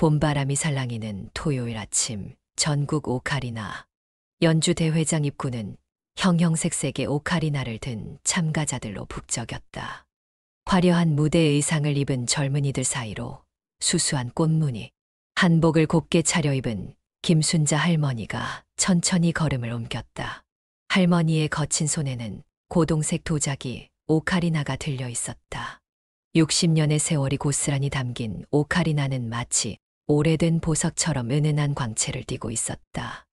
봄바람이 살랑이는 토요일 아침 전국 오카리나. 연주 대회장 입구는 형형색색의 오카리나를 든 참가자들로 북적였다. 화려한 무대 의상을 입은 젊은이들 사이로 수수한 꽃무늬, 한복을 곱게 차려입은 김순자 할머니가 천천히 걸음을 옮겼다. 할머니의 거친 손에는 고동색 도자기 오카리나가 들려 있었다. 60년의 세월이 고스란히 담긴 오카리나는 마치 오래된 보석처럼 은은한 광채를 띠고 있었다.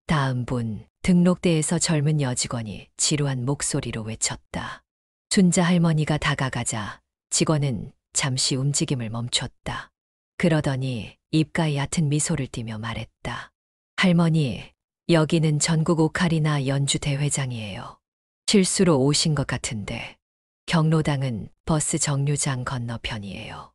다음 분, 등록대에서 젊은 여직원이 지루한 목소리로 외쳤다. 순자 할머니가 다가가자 직원은 잠시 움직임을 멈췄다. 그러더니 입가에 얕은 미소를 띠며 말했다. 할머니, 여기는 전국 오카리나 연주 대회장이에요. 실수로 오신 것 같은데 경로당은 버스 정류장 건너편이에요.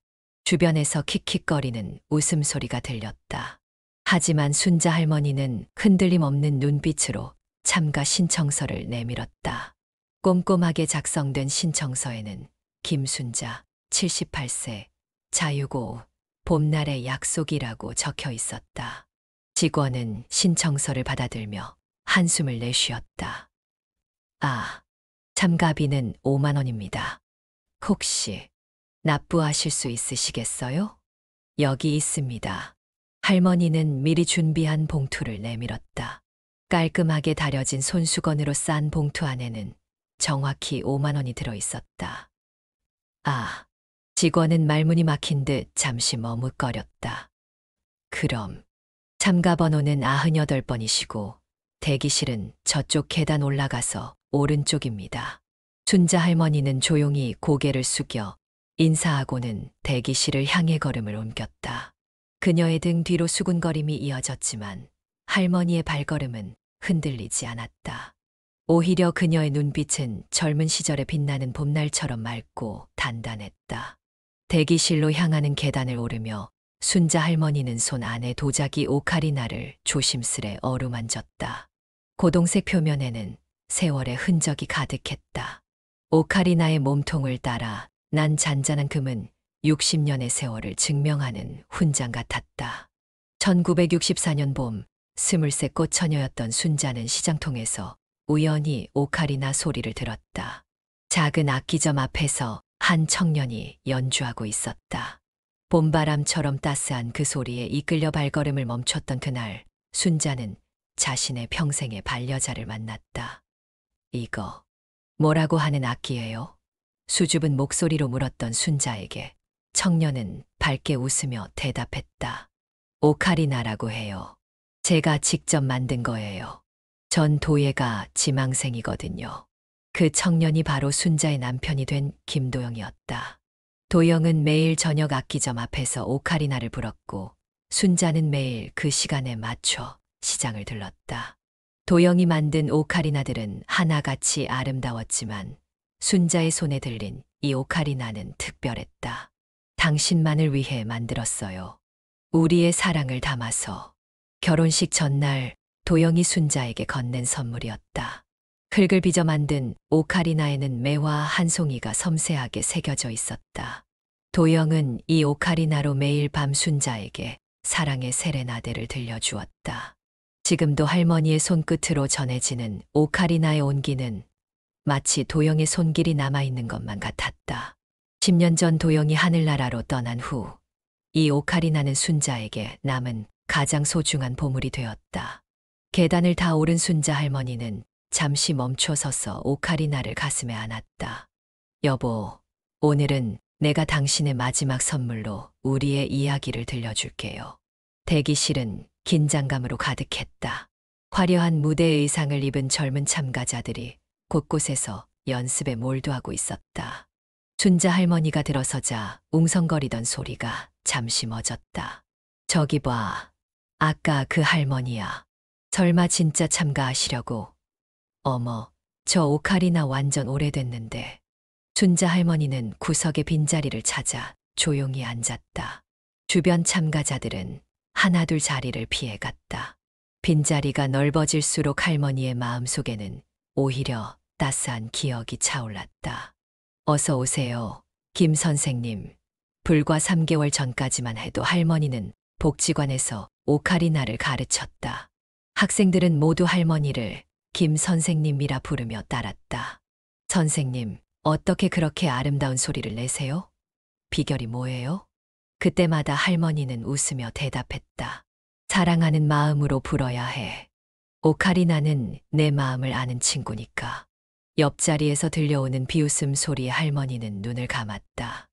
주변에서 킥킥거리는 웃음소리가 들렸다. 하지만 순자 할머니는 흔들림 없는 눈빛으로 참가 신청서를 내밀었다. 꼼꼼하게 작성된 신청서에는 김순자 78세 자유고 봄날의 약속이라고 적혀 있었다. 직원은 신청서를 받아들며 한숨을 내쉬었다. 아, 참가비는 5만 원입니다. 혹시 납부하실 수 있으시겠어요? 여기 있습니다. 할머니는 미리 준비한 봉투를 내밀었다. 깔끔하게 다려진 손수건으로 싼 봉투 안에는 정확히 5만 원이 들어 있었다. 아, 직원은 말문이 막힌 듯 잠시 머뭇거렸다. 그럼 참가 번호는 98번이시고 대기실은 저쪽 계단 올라가서 오른쪽입니다. 순자 할머니는 조용히 고개를 숙여 인사하고는 대기실을 향해 걸음을 옮겼다. 그녀의 등 뒤로 수군거림이 이어졌지만 할머니의 발걸음은 흔들리지 않았다. 오히려 그녀의 눈빛은 젊은 시절에 빛나는 봄날처럼 맑고 단단했다. 대기실로 향하는 계단을 오르며 순자 할머니는 손 안에 도자기 오카리나를 조심스레 어루만졌다. 고동색 표면에는 세월의 흔적이 가득했다. 오카리나의 몸통을 따라 난 잔잔한 금은 60년의 세월을 증명하는 훈장 같았다. 1964년 봄, 23 꽃처녀였던 순자는 시장통에서 우연히 오카리나 소리를 들었다. 작은 악기점 앞에서 한 청년이 연주하고 있었다. 봄바람처럼 따스한 그 소리에 이끌려 발걸음을 멈췄던 그날, 순자는 자신의 평생의 반려자를 만났다. 이거 뭐라고 하는 악기예요? 수줍은 목소리로 물었던 순자에게 청년은 밝게 웃으며 대답했다. 오카리나라고 해요. 제가 직접 만든 거예요. 전 도예가 지망생이거든요. 그 청년이 바로 순자의 남편이 된 김도영이었다. 도영은 매일 저녁 악기점 앞에서 오카리나를 불었고 순자는 매일 그 시간에 맞춰 시장을 들렀다. 도영이 만든 오카리나들은 하나같이 아름다웠지만 순자의 손에 들린 이 오카리나는 특별했다. 당신만을 위해 만들었어요. 우리의 사랑을 담아서. 결혼식 전날 도영이 순자에게 건넨 선물이었다. 흙을 빚어 만든 오카리나에는 매와 한 송이가 섬세하게 새겨져 있었다. 도영은 이 오카리나로 매일 밤 순자에게 사랑의 세레나데를 들려주었다. 지금도 할머니의 손끝으로 전해지는 오카리나의 온기는 마치 도영의 손길이 남아있는 것만 같았다. 10년 전 도영이 하늘나라로 떠난 후 이 오카리나는 순자에게 남은 가장 소중한 보물이 되었다. 계단을 다 오른 순자 할머니는 잠시 멈춰 서서 오카리나를 가슴에 안았다. 여보, 오늘은 내가 당신의 마지막 선물로 우리의 이야기를 들려줄게요. 대기실은 긴장감으로 가득했다. 화려한 무대 의상을 입은 젊은 참가자들이 곳곳에서 연습에 몰두하고 있었다. 순자 할머니가 들어서자 웅성거리던 소리가 잠시 멎었다. 저기 봐. 아까 그 할머니야. 설마 진짜 참가하시려고? 어머, 저 오카리나 완전 오래됐는데. 순자 할머니는 구석의 빈자리를 찾아 조용히 앉았다. 주변 참가자들은 하나둘 자리를 피해갔다. 빈자리가 넓어질수록 할머니의 마음속에는 오히려 따스한 기억이 차올랐다. 어서 오세요, 김 선생님. 불과 3개월 전까지만 해도 할머니는 복지관에서 오카리나를 가르쳤다. 학생들은 모두 할머니를 김 선생님이라 부르며 따랐다. 선생님, 어떻게 그렇게 아름다운 소리를 내세요? 비결이 뭐예요? 그때마다 할머니는 웃으며 대답했다. 사랑하는 마음으로 불어야 해. 오카리나는 내 마음을 아는 친구니까. 옆자리에서 들려오는 비웃음 소리에 할머니는 눈을 감았다.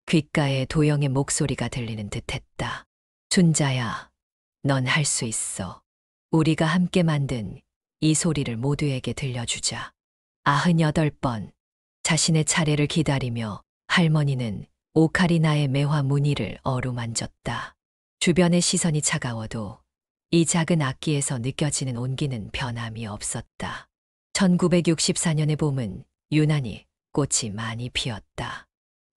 귓가에 도영의 목소리가 들리는 듯했다. 순자야, 넌 할 수 있어. 우리가 함께 만든 이 소리를 모두에게 들려주자. 98번. 자신의 차례를 기다리며 할머니는 오카리나의 매화 무늬를 어루만졌다. 주변의 시선이 차가워도 이 작은 악기에서 느껴지는 온기는 변함이 없었다. 1964년의 봄은 유난히 꽃이 많이 피었다.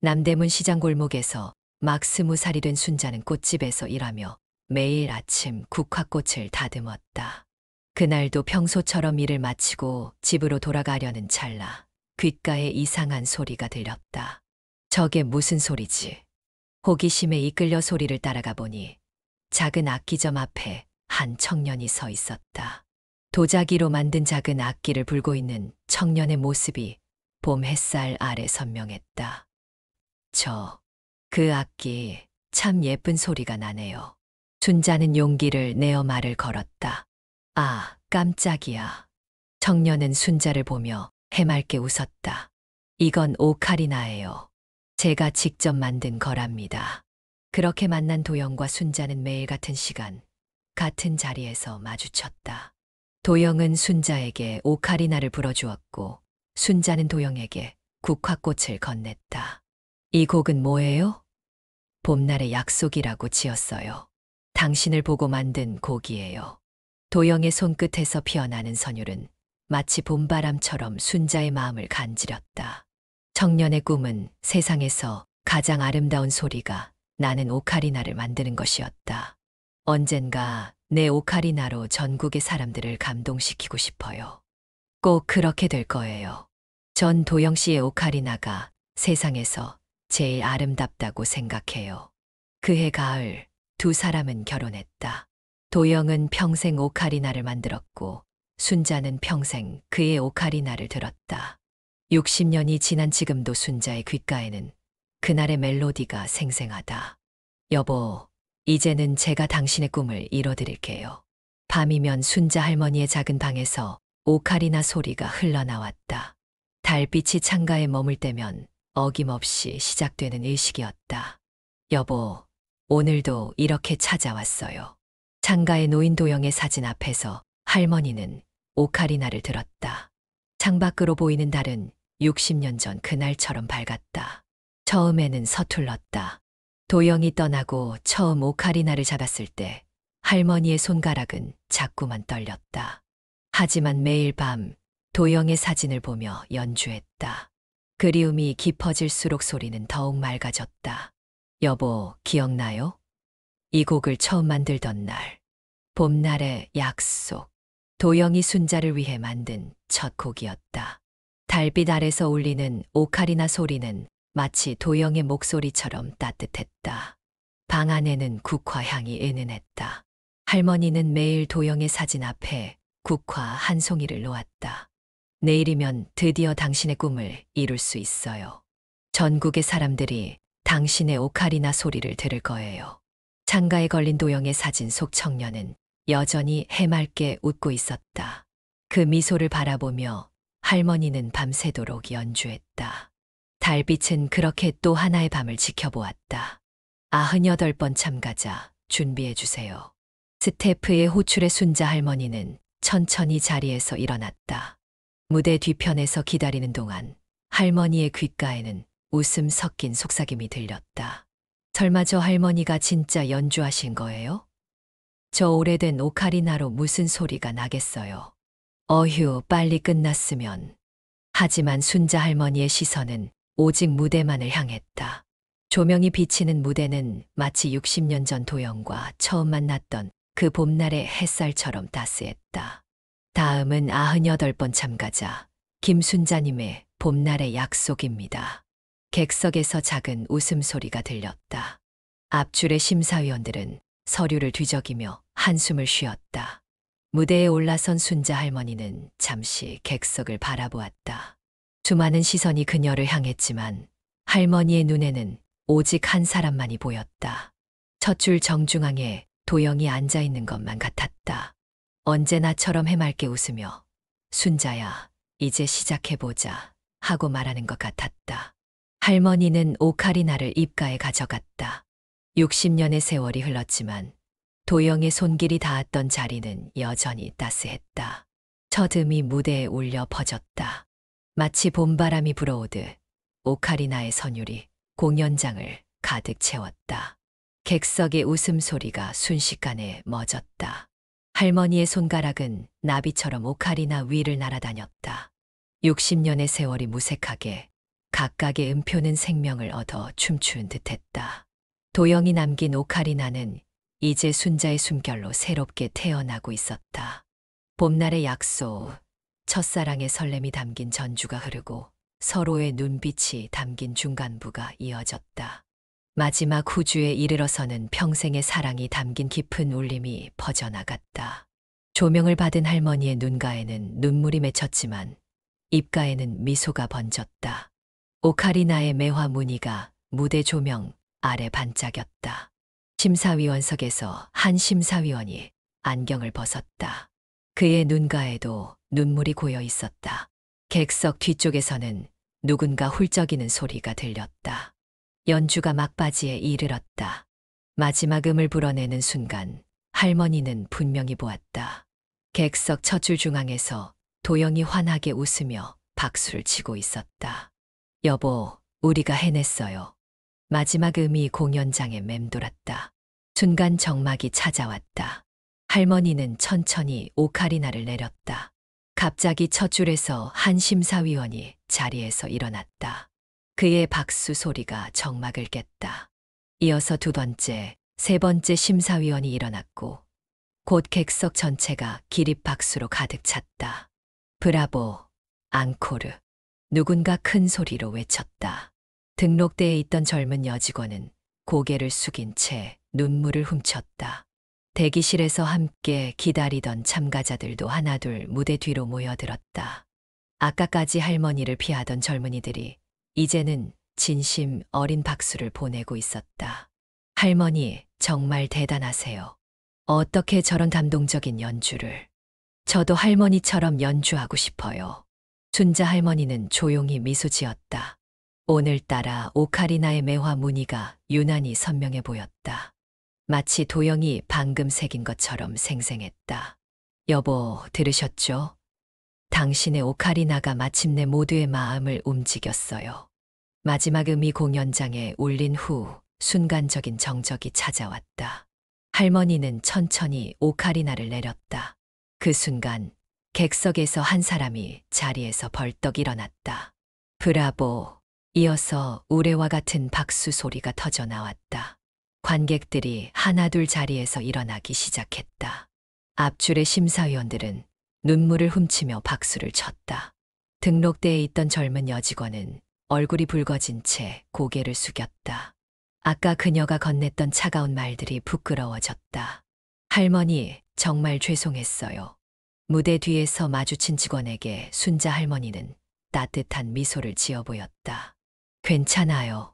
남대문 시장 골목에서 막 20살이 된 순자는 꽃집에서 일하며 매일 아침 국화꽃을 다듬었다. 그날도 평소처럼 일을 마치고 집으로 돌아가려는 찰나 귓가에 이상한 소리가 들렸다. 저게 무슨 소리지? 호기심에 이끌려 소리를 따라가 보니 작은 악기점 앞에 한 청년이 서 있었다. 도자기로 만든 작은 악기를 불고 있는 청년의 모습이 봄 햇살 아래 선명했다. 그 악기 참 예쁜 소리가 나네요. 순자는 용기를 내어 말을 걸었다. 아, 깜짝이야. 청년은 순자를 보며 해맑게 웃었다. 이건 오카리나예요. 제가 직접 만든 거랍니다. 그렇게 만난 도영과 순자는 매일 같은 시간, 같은 자리에서 마주쳤다. 도영은 순자에게 오카리나를 불어주었고 순자는 도영에게 국화꽃을 건넸다. 이 곡은 뭐예요? 봄날의 약속이라고 지었어요. 당신을 보고 만든 곡이에요. 도영의 손끝에서 피어나는 선율은 마치 봄바람처럼 순자의 마음을 간지렸다. 청년의 꿈은 세상에서 가장 아름다운 소리가 나는 오카리나를 만드는 것이었다. 언젠가 내 오카리나로 전국의 사람들을 감동시키고 싶어요. 꼭 그렇게 될 거예요. 전 도영 씨의 오카리나가 세상에서 제일 아름답다고 생각해요. 그해 가을 두 사람은 결혼했다. 도영은 평생 오카리나를 만들었고 순자는 평생 그의 오카리나를 들었다. 60년이 지난 지금도 순자의 귓가에는 그날의 멜로디가 생생하다. 여보, 이제는 제가 당신의 꿈을 이뤄드릴게요. 밤이면 순자 할머니의 작은 방에서 오카리나 소리가 흘러나왔다. 달빛이 창가에 머물 때면 어김없이 시작되는 일식이었다. 여보, 오늘도 이렇게 찾아왔어요. 창가에 놓인 도영의 사진 앞에서 할머니는 오카리나를 들었다. 창밖으로 보이는 달은 60년 전 그날처럼 밝았다. 처음에는 서툴렀다. 도영이 떠나고 처음 오카리나를 잡았을 때 할머니의 손가락은 자꾸만 떨렸다. 하지만 매일 밤 도영의 사진을 보며 연주했다. 그리움이 깊어질수록 소리는 더욱 맑아졌다. 여보, 기억나요? 이 곡을 처음 만들던 날, 봄날의 약속. 도영이 순자를 위해 만든 첫 곡이었다. 달빛 아래서 울리는 오카리나 소리는 마치 도영의 목소리처럼 따뜻했다. 방 안에는 국화향이 은은했다. 할머니는 매일 도영의 사진 앞에 국화 한 송이를 놓았다. 내일이면 드디어 당신의 꿈을 이룰 수 있어요. 전국의 사람들이 당신의 오카리나 소리를 들을 거예요. 창가에 걸린 도영의 사진 속 청년은 여전히 해맑게 웃고 있었다. 그 미소를 바라보며 할머니는 밤새도록 연주했다. 달빛은 그렇게 또 하나의 밤을 지켜보았다. 98번 참가자 준비해주세요. 스태프의 호출에 순자 할머니는 천천히 자리에서 일어났다. 무대 뒤편에서 기다리는 동안 할머니의 귓가에는 웃음 섞인 속삭임이 들렸다. 설마 저 할머니가 진짜 연주하신 거예요? 저 오래된 오카리나로 무슨 소리가 나겠어요. 어휴, 빨리 끝났으면. 하지만 순자 할머니의 시선은 오직 무대만을 향했다. 조명이 비치는 무대는 마치 60년 전 도영과 처음 만났던 그 봄날의 햇살처럼 따스했다. 다음은 98번 참가자 김순자님의 봄날의 약속입니다. 객석에서 작은 웃음소리가 들렸다. 앞줄의 심사위원들은 서류를 뒤적이며 한숨을 쉬었다. 무대에 올라선 순자 할머니는 잠시 객석을 바라보았다. 수많은 시선이 그녀를 향했지만 할머니의 눈에는 오직 한 사람만이 보였다. 첫 줄 정중앙에 도영이 앉아 있는 것만 같았다. 언제나처럼 해맑게 웃으며 순자야, 이제 시작해보자 하고 말하는 것 같았다. 할머니는 오카리나를 입가에 가져갔다. 60년의 세월이 흘렀지만 도영의 손길이 닿았던 자리는 여전히 따스했다. 첫 음이 무대에 울려 퍼졌다. 마치 봄바람이 불어오듯 오카리나의 선율이 공연장을 가득 채웠다. 객석의 웃음소리가 순식간에 멎었다. 할머니의 손가락은 나비처럼 오카리나 위를 날아다녔다. 60년의 세월이 무색하게 각각의 음표는 생명을 얻어 춤추는 듯했다. 도영이 남긴 오카리나는 이제 순자의 숨결로 새롭게 태어나고 있었다. 봄날의 약속, 첫사랑의 설렘이 담긴 전주가 흐르고 서로의 눈빛이 담긴 중간부가 이어졌다. 마지막 후주에 이르러서는 평생의 사랑이 담긴 깊은 울림이 퍼져나갔다. 조명을 받은 할머니의 눈가에는 눈물이 맺혔지만 입가에는 미소가 번졌다. 오카리나의 매화 무늬가 무대 조명 아래 반짝였다. 심사위원석에서 한 심사위원이 안경을 벗었다. 그의 눈가에도 눈물이 고여 있었다. 객석 뒤쪽에서는 누군가 훌쩍이는 소리가 들렸다. 연주가 막바지에 이르렀다. 마지막 음을 불어내는 순간 할머니는 분명히 보았다. 객석 첫 줄 중앙에서 도영이 환하게 웃으며 박수를 치고 있었다. 여보, 우리가 해냈어요. 마지막 음이 공연장에 맴돌았다. 순간 정막이 찾아왔다. 할머니는 천천히 오카리나를 내렸다. 갑자기 첫 줄에서 한 심사위원이 자리에서 일어났다. 그의 박수 소리가 정막을 깼다. 이어서 두 번째, 세 번째 심사위원이 일어났고 곧 객석 전체가 기립 박수로 가득 찼다. 브라보, 앙코르. 누군가 큰 소리로 외쳤다. 등록대에 있던 젊은 여직원은 고개를 숙인 채 눈물을 훔쳤다. 대기실에서 함께 기다리던 참가자들도 하나둘 무대 뒤로 모여들었다. 아까까지 할머니를 피하던 젊은이들이 이제는 진심 어린 박수를 보내고 있었다. 할머니, 정말 대단하세요. 어떻게 저런 감동적인 연주를. 저도 할머니처럼 연주하고 싶어요. 순자 할머니는 조용히 미소 지었다. 오늘따라 오카리나의 매화 무늬가 유난히 선명해 보였다. 마치 도영이 방금 새긴 것처럼 생생했다. 여보, 들으셨죠? 당신의 오카리나가 마침내 모두의 마음을 움직였어요. 마지막 음이 공연장에 울린 후 순간적인 정적이 찾아왔다. 할머니는 천천히 오카리나를 내렸다. 그 순간 객석에서 한 사람이 자리에서 벌떡 일어났다. 브라보! 이어서 우레와 같은 박수 소리가 터져 나왔다. 관객들이 하나둘 자리에서 일어나기 시작했다. 앞줄의 심사위원들은 눈물을 훔치며 박수를 쳤다. 등록대에 있던 젊은 여직원은 얼굴이 붉어진 채 고개를 숙였다. 아까 그녀가 건넸던 차가운 말들이 부끄러워졌다. 할머니, 정말 죄송했어요. 무대 뒤에서 마주친 직원에게 순자 할머니는 따뜻한 미소를 지어 보였다. 괜찮아요.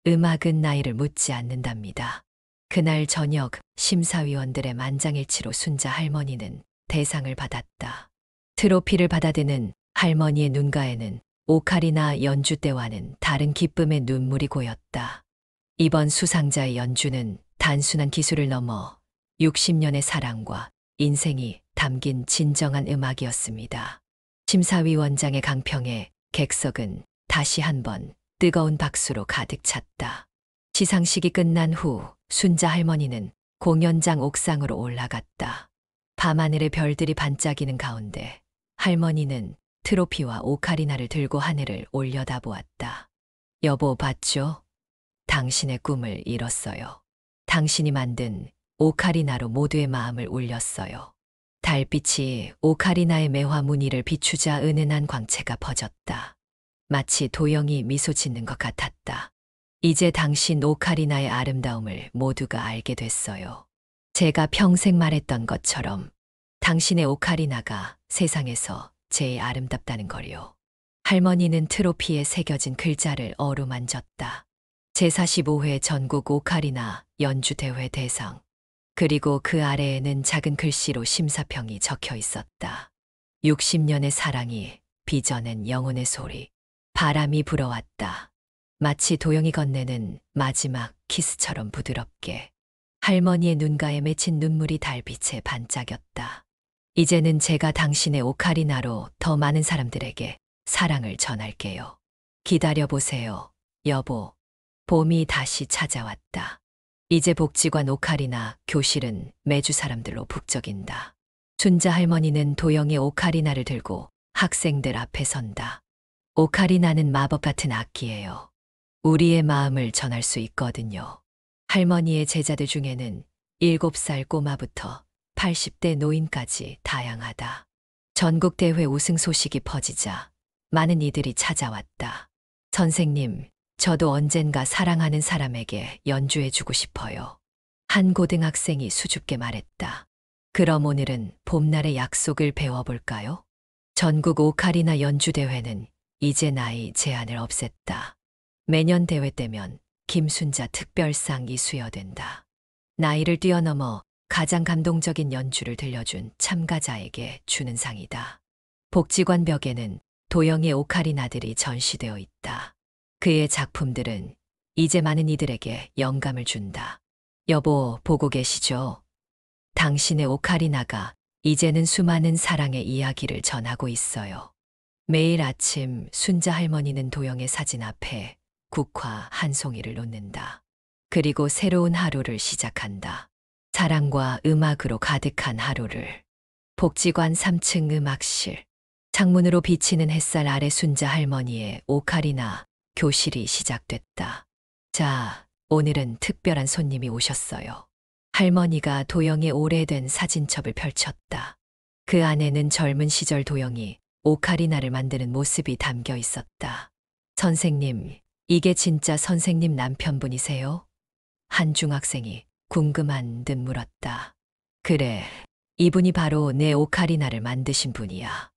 음악은 나이를 묻지 않는답니다. 그날 저녁 심사위원들의 만장일치로 순자 할머니는 대상을 받았다. 트로피를 받아드는 할머니의 눈가에는 오카리나 연주 때와는 다른 기쁨의 눈물이 고였다. 이번 수상자의 연주는 단순한 기술을 넘어 60년의 사랑과 인생이 담긴 진정한 음악이었습니다. 심사위원장의 강평에 객석은 다시 한번 뜨거운 박수로 가득 찼다. 시상식이 끝난 후 순자 할머니는 공연장 옥상으로 올라갔다. 밤하늘의 별들이 반짝이는 가운데 할머니는 트로피와 오카리나를 들고 하늘을 올려다보았다. 여보, 봤죠? 당신의 꿈을 이뤘어요. 당신이 만든 오카리나로 모두의 마음을 울렸어요. 달빛이 오카리나의 매화 무늬를 비추자 은은한 광채가 퍼졌다. 마치 도영이 미소 짓는 것 같았다. 이제 당신 오카리나의 아름다움을 모두가 알게 됐어요. 제가 평생 말했던 것처럼 당신의 오카리나가 세상에서 제일 아름답다는 걸요. 할머니는 트로피에 새겨진 글자를 어루만졌다. 제45회 전국 오카리나 연주대회 대상. 그리고 그 아래에는 작은 글씨로 심사평이 적혀 있었다. 60년의 사랑이 빚어낸 영혼의 소리. 바람이 불어왔다. 마치 도영이 건네는 마지막 키스처럼 부드럽게. 할머니의 눈가에 맺힌 눈물이 달빛에 반짝였다. 이제는 제가 당신의 오카리나로 더 많은 사람들에게 사랑을 전할게요. 기다려보세요, 여보. 봄이 다시 찾아왔다. 이제 복지관 오카리나 교실은 매주 사람들로 북적인다. 순자 할머니는 도영의 오카리나를 들고 학생들 앞에 선다. 오카리나는 마법 같은 악기예요. 우리의 마음을 전할 수 있거든요. 할머니의 제자들 중에는 7살 꼬마부터 80대 노인까지 다양하다. 전국대회 우승 소식이 퍼지자 많은 이들이 찾아왔다. 선생님, 저도 언젠가 사랑하는 사람에게 연주해주고 싶어요. 한 고등학생이 수줍게 말했다. 그럼 오늘은 봄날의 약속을 배워볼까요? 전국 오카리나 연주대회는 이제 나이 제한을 없앴다. 매년 대회 때면 김순자 특별상이 수여된다. 나이를 뛰어넘어 가장 감동적인 연주를 들려준 참가자에게 주는 상이다. 복지관 벽에는 도영의 오카리나들이 전시되어 있다. 그의 작품들은 이제 많은 이들에게 영감을 준다. 여보, 보고 계시죠? 당신의 오카리나가 이제는 수많은 사랑의 이야기를 전하고 있어요. 매일 아침 순자 할머니는 도영의 사진 앞에 국화 한 송이를 놓는다. 그리고 새로운 하루를 시작한다. 사랑과 음악으로 가득한 하루를. 복지관 3층 음악실. 창문으로 비치는 햇살 아래 순자 할머니의 오카리나 교실이 시작됐다. 자, 오늘은 특별한 손님이 오셨어요. 할머니가 도영의 오래된 사진첩을 펼쳤다. 그 안에는 젊은 시절 도영이 오카리나를 만드는 모습이 담겨 있었다. 선생님, 이게 진짜 선생님 남편분이세요? 한 중학생이 궁금한 듯 물었다. 그래, 이분이 바로 내 오카리나를 만드신 분이야.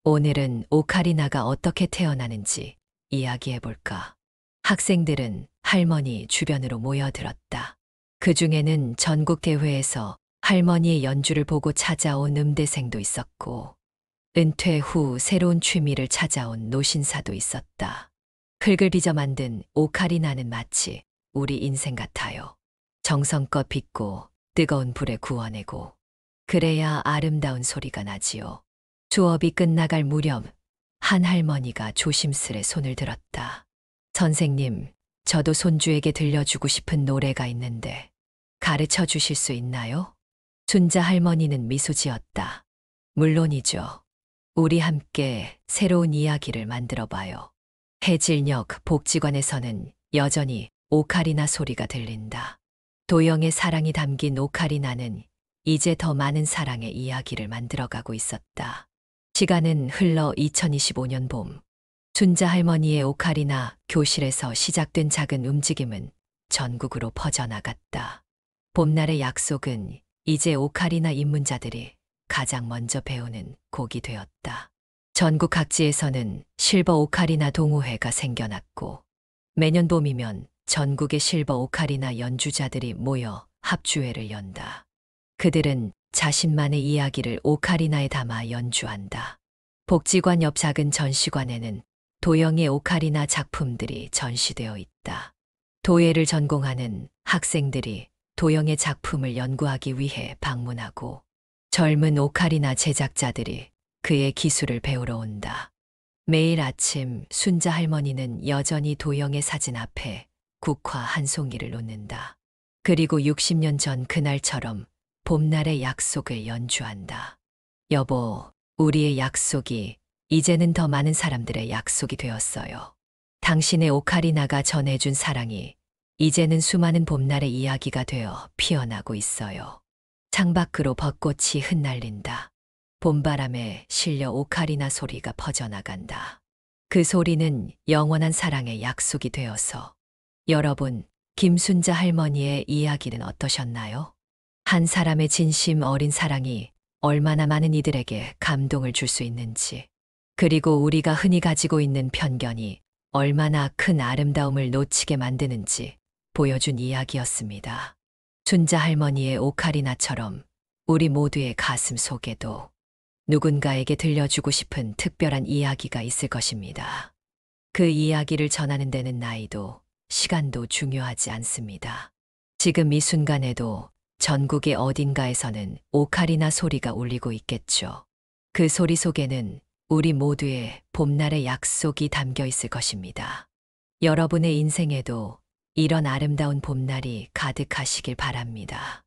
오늘은 오카리나가 어떻게 태어나는지 이야기해볼까. 학생들은 할머니 주변으로 모여들었다. 그 중에는 전국 대회에서 할머니의 연주를 보고 찾아온 음대생도 있었고, 은퇴 후 새로운 취미를 찾아온 노신사도 있었다. 흙을 빚어 만든 오카리나는 마치 우리 인생 같아요. 정성껏 빚고 뜨거운 불에 구워내고 그래야 아름다운 소리가 나지요. 수업이 끝나갈 무렵 한 할머니가 조심스레 손을 들었다. 선생님, 저도 손주에게 들려주고 싶은 노래가 있는데 가르쳐 주실 수 있나요? 순자 할머니는 미소 지었다. 물론이죠. 우리 함께 새로운 이야기를 만들어 봐요. 해질녘 복지관에서는 여전히 오카리나 소리가 들린다. 도영의 사랑이 담긴 오카리나는 이제 더 많은 사랑의 이야기를 만들어가고 있었다. 시간은 흘러 2025년 봄. 순자 할머니의 오카리나 교실에서 시작된 작은 움직임은 전국으로 퍼져나갔다. 봄날의 약속은 이제 오카리나 입문자들이 가장 먼저 배우는 곡이 되었다. 전국 각지에서는 실버 오카리나 동호회가 생겨났고 매년 봄이면 전국의 실버 오카리나 연주자들이 모여 합주회를 연다. 그들은 자신만의 이야기를 오카리나에 담아 연주한다. 복지관 옆 작은 전시관에는 도영의 오카리나 작품들이 전시되어 있다. 도예를 전공하는 학생들이 도영의 작품을 연구하기 위해 방문하고 젊은 오카리나 제작자들이 그의 기술을 배우러 온다. 매일 아침 순자 할머니는 여전히 도영의 사진 앞에 국화 한 송이를 놓는다. 그리고 60년 전 그날처럼 봄날의 약속을 연주한다. 여보, 우리의 약속이 이제는 더 많은 사람들의 약속이 되었어요. 당신의 오카리나가 전해준 사랑이 이제는 수많은 봄날의 이야기가 되어 피어나고 있어요. 창밖으로 벚꽃이 흩날린다. 봄바람에 실려 오카리나 소리가 퍼져나간다. 그 소리는 영원한 사랑의 약속이 되어서. 여러분, 김순자 할머니의 이야기는 어떠셨나요? 한 사람의 진심 어린 사랑이 얼마나 많은 이들에게 감동을 줄 수 있는지, 그리고 우리가 흔히 가지고 있는 편견이 얼마나 큰 아름다움을 놓치게 만드는지 보여준 이야기였습니다. 순자 할머니의 오카리나처럼 우리 모두의 가슴 속에도 누군가에게 들려주고 싶은 특별한 이야기가 있을 것입니다. 그 이야기를 전하는 데는 나이도 시간도 중요하지 않습니다. 지금 이 순간에도 전국의 어딘가에서는 오카리나 소리가 울리고 있겠죠. 그 소리 속에는 우리 모두의 봄날의 약속이 담겨 있을 것입니다. 여러분의 인생에도 이런 아름다운 봄날이 가득하시길 바랍니다.